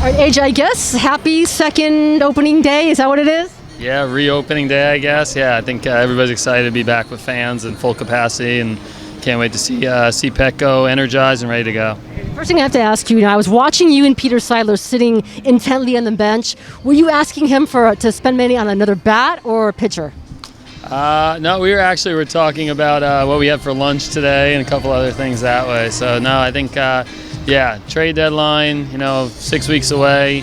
All right, AJ, I guess happy second opening day. Is that what it is? Yeah, reopening day, I guess. Yeah, I think everybody's excited to be back with fans in full capacity, and can't wait to see Petco energized and ready to go. First thing I have to ask you, I was watching you and Peter Seidler sitting intently on the bench. Were you asking him to spend money on another bat or a pitcher? No, we're talking about what we had for lunch today and a couple other things that way. So no, I think trade deadline, 6 weeks away.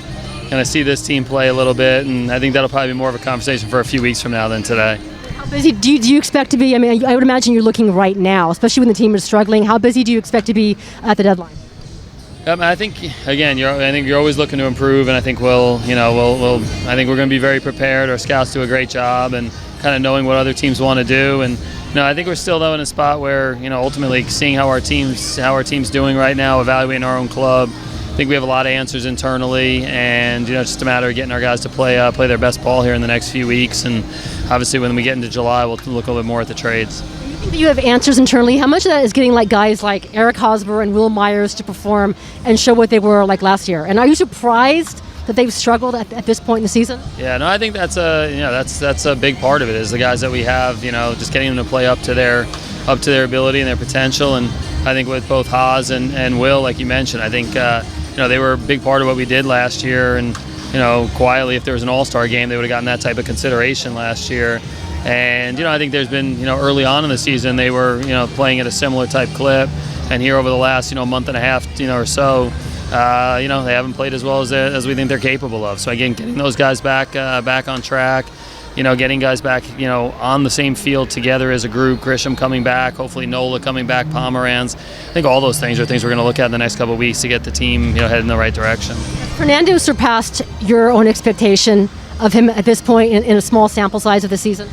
Going to see this team play a little bit, and I think that'll probably be more of a conversation for a few weeks from now than today. How busy do you expect to be? I mean, I would imagine you're looking right now, especially when the team is struggling. How busy do you expect to be at the deadline? I think again, you're always looking to improve, and I think I think we're going to be very prepared. Our scouts do a great job, and kind of knowing what other teams want to do, and I think we're still though in a spot where ultimately seeing how our team's doing right now, evaluating our own club. I think we have a lot of answers internally, and just a matter of getting our guys to play their best ball here in the next few weeks. And obviously, when we get into July, we'll look a little bit more at the trades. You think that you have answers internally? How much of that is getting guys like Eric Hosmer and Will Myers to perform and show what they were like last year? And are you surprised that they've struggled at this point in the season? Yeah, no, I think that's a big part of it. Is the guys that we have, just getting them to play up to their ability and their potential. And I think with both Haas and Will, like you mentioned, I think. They were a big part of what we did last year, and quietly, if there was an All-Star game, they would have gotten that type of consideration last year. And I think there's been early on in the season they were playing at a similar type clip, and here over the last month and a half or so, they haven't played as well as we think they're capable of. So again, getting those guys back on track. Getting guys back, on the same field together as a group. Grisham coming back, hopefully Nola coming back, Pomeranz. I think all those things are things we're going to look at in the next couple of weeks to get the team, headed in the right direction. Fernando surpassed your own expectation of him at this point in a small sample size of the season.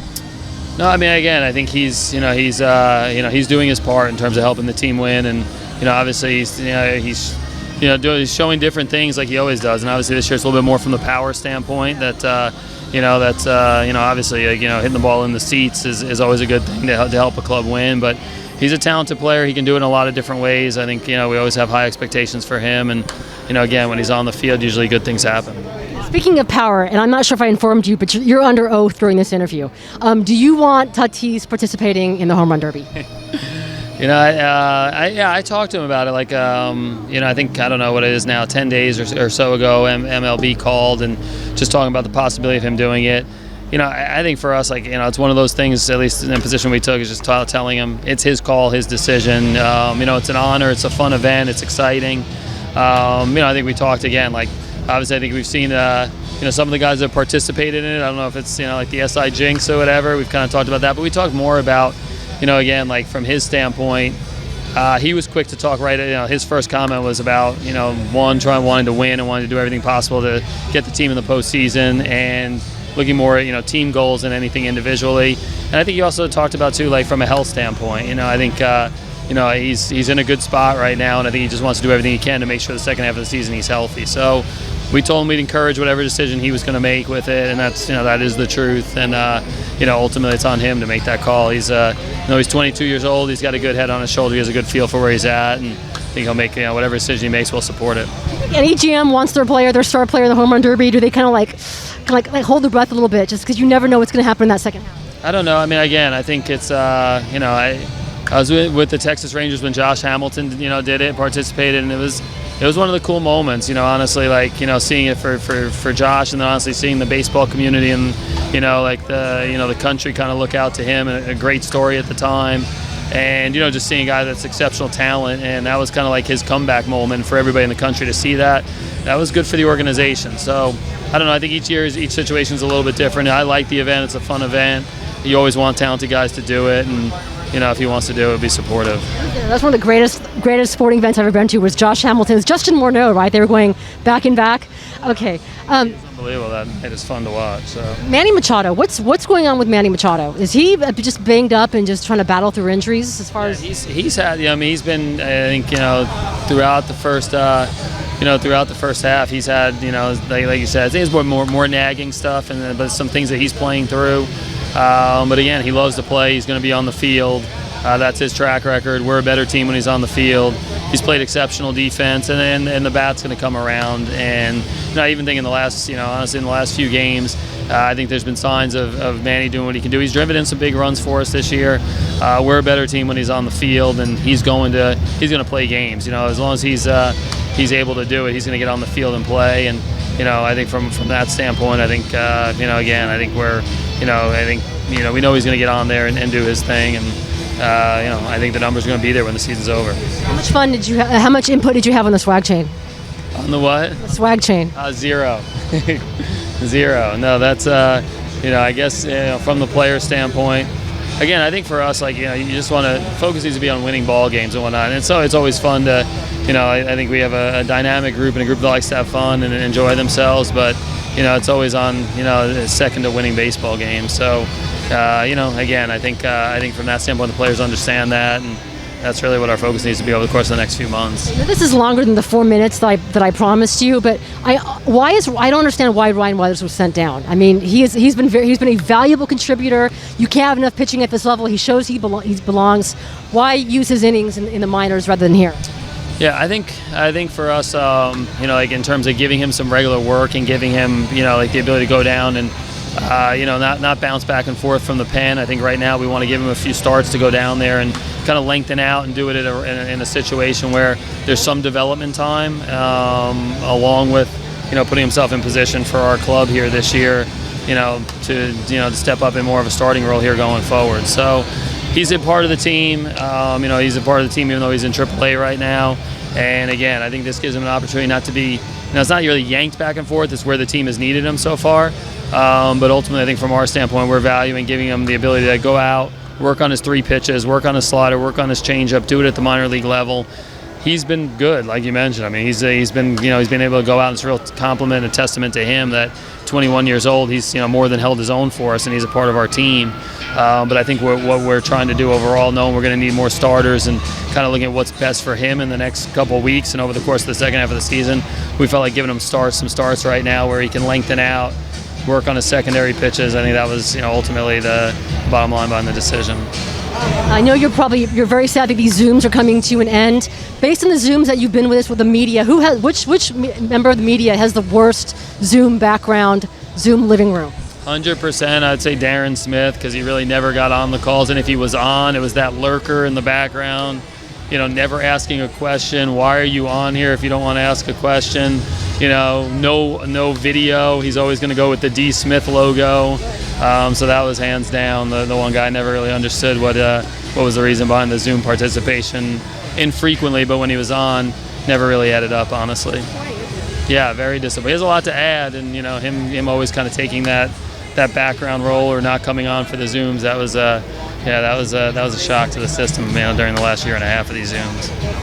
No, I mean, again, I think he's doing his part in terms of helping the team win, and obviously he's showing different things like he always does, and obviously this year it's a little bit more from the power standpoint that. Obviously, hitting the ball in the seats is always a good thing to help a club win. But he's a talented player. He can do it in a lot of different ways. I think, we always have high expectations for him. And, again, when he's on the field, usually good things happen. Speaking of power, and I'm not sure if I informed you, but you're under oath during this interview. Do you want Tatís participating in the home run derby? I talked to him about it. I think, I don't know what it is now, 10 days or so ago, MLB called and just talking about the possibility of him doing it. I think for us, it's one of those things, at least in the position we took, is just telling him it's his call, his decision. It's an honor, it's a fun event, it's exciting. I think we talked again, obviously I think we've seen, some of the guys that have participated in it. I don't know if it's, like the SI Jinx or whatever. We've kind of talked about that, but we talked more about, again, from his standpoint, he was quick to talk right. His first comment was about, wanting to win and wanting to do everything possible to get the team in the postseason and looking more at, team goals than anything individually. And I think he also talked about, too, from a health standpoint. I think, he's in a good spot right now, and I think he just wants to do everything he can to make sure the second half of the season he's healthy. So we told him we'd encourage whatever decision he was going to make with it, and that's that is the truth. And ultimately it's on him to make that call. He's he's 22 years old. He's got a good head on his shoulder. He has a good feel for where he's at, and I think he'll make whatever decision he makes, we'll support it. Any GM wants their star player in the home run derby. Do they kind of hold their breath a little bit just because you never know what's going to happen in that second half? I don't know. I mean, again, I think it's I was with the Texas Rangers when Josh Hamilton did it, participated, and it was one of the cool moments, honestly, seeing it for Josh, and then honestly seeing the baseball community and, the country kind of look out to him, and a great story at the time. And, just seeing a guy that's exceptional talent, and that was kind of his comeback moment for everybody in the country to see that. That was good for the organization. So, I don't know, I think each situation is a little bit different. I like the event. It's a fun event. You always want talented guys to do it, and if he wants to do it, be supportive. Yeah, that's one of the greatest sporting events I've ever been to was Josh Hamilton's. Justin Morneau, right? They were going back and back. Okay. It's unbelievable. It is fun to watch. So Manny Machado, what's going on with Manny Machado? Is he just banged up and just trying to battle through injuries as far as? He's had. He's been. I think throughout the first. Throughout the first half, he's had. Like you said, it's more nagging stuff, but some things that he's playing through. But again, he loves to play. He's going to be on the field. That's his track record. We're a better team when he's on the field. he's played exceptional defense, and the bat's going to come around. And I even think in the last, honestly, in the last few games, I think there's been signs of Manny doing what he can do. He's driven in some big runs for us this year. We're a better team when he's on the field, and he's going to play games. As long as he's able to do it, he's going to get on the field and play. And I think from that standpoint, I think again, I think we know he's going to get on there and do his thing. And I think the numbers are going to be there when the season's over. How much input did you have on the swag chain? On the what? The swag chain. 0. 0. No, that's I guess from the player standpoint. Again, I think for us, you just want to focus needs to be on winning ball games and whatnot. And so it's always fun to, I think we have a dynamic group and a group that likes to have fun and enjoy themselves. But it's always on second to winning baseball games. So again, I think from that standpoint, the players understand that, and that's really what our focus needs to be over the course of the next few months. This is longer than the 4 minutes that I promised you, but I don't understand why Ryan Weathers was sent down. I mean, he's been a valuable contributor. You can't have enough pitching at this level. He shows he belongs. Why use his innings in the minors rather than here? Yeah, I think for us, in terms of giving him some regular work and giving him, the ability to go down and not bounce back and forth from the pen. I think right now we want to give him a few starts to go down there and kind of lengthen out and do it in a situation where there's some development time, along with putting himself in position for our club here this year, to step up in more of a starting role here going forward. So he's a part of the team. He's a part of the team even though he's in AAA right now. And again, I think this gives him an opportunity not to be, it's not really yanked back and forth. It's where the team has needed him so far. But ultimately, I think from our standpoint, we're valuing giving him the ability to go out, work on his 3 pitches, work on his slider, work on his changeup, do it at the minor league level. He's been good, like you mentioned. I mean, he's been able to go out, and it's a real compliment and testament to him that 21 years old, he's more than held his own for us, and he's a part of our team. But I think what we're trying to do overall, knowing we're going to need more starters and kind of looking at what's best for him in the next couple of weeks and over the course of the second half of the season, we felt like giving him some starts right now where he can lengthen out, work on his secondary pitches. I think that was ultimately the bottom line behind the decision. I know you're very sad that these Zooms are coming to an end. Based on the Zooms that you've been with us with the media, which member of the media has the worst Zoom background, Zoom living room? 100%, I'd say Darren Smith, because he really never got on the calls, and if he was on, it was that lurker in the background, never asking a question. Why are you on here if you don't want to ask a question? No video. He's always going to go with the D Smith logo. So that was hands down the one guy. Never really understood what was the reason behind the Zoom participation. Infrequently, but when he was on, never really added up, honestly. Yeah, very disappointed. He has a lot to add, and him always kind of taking that background role or not coming on for the Zooms. That was a shock to the system, during the last year and a half of these Zooms.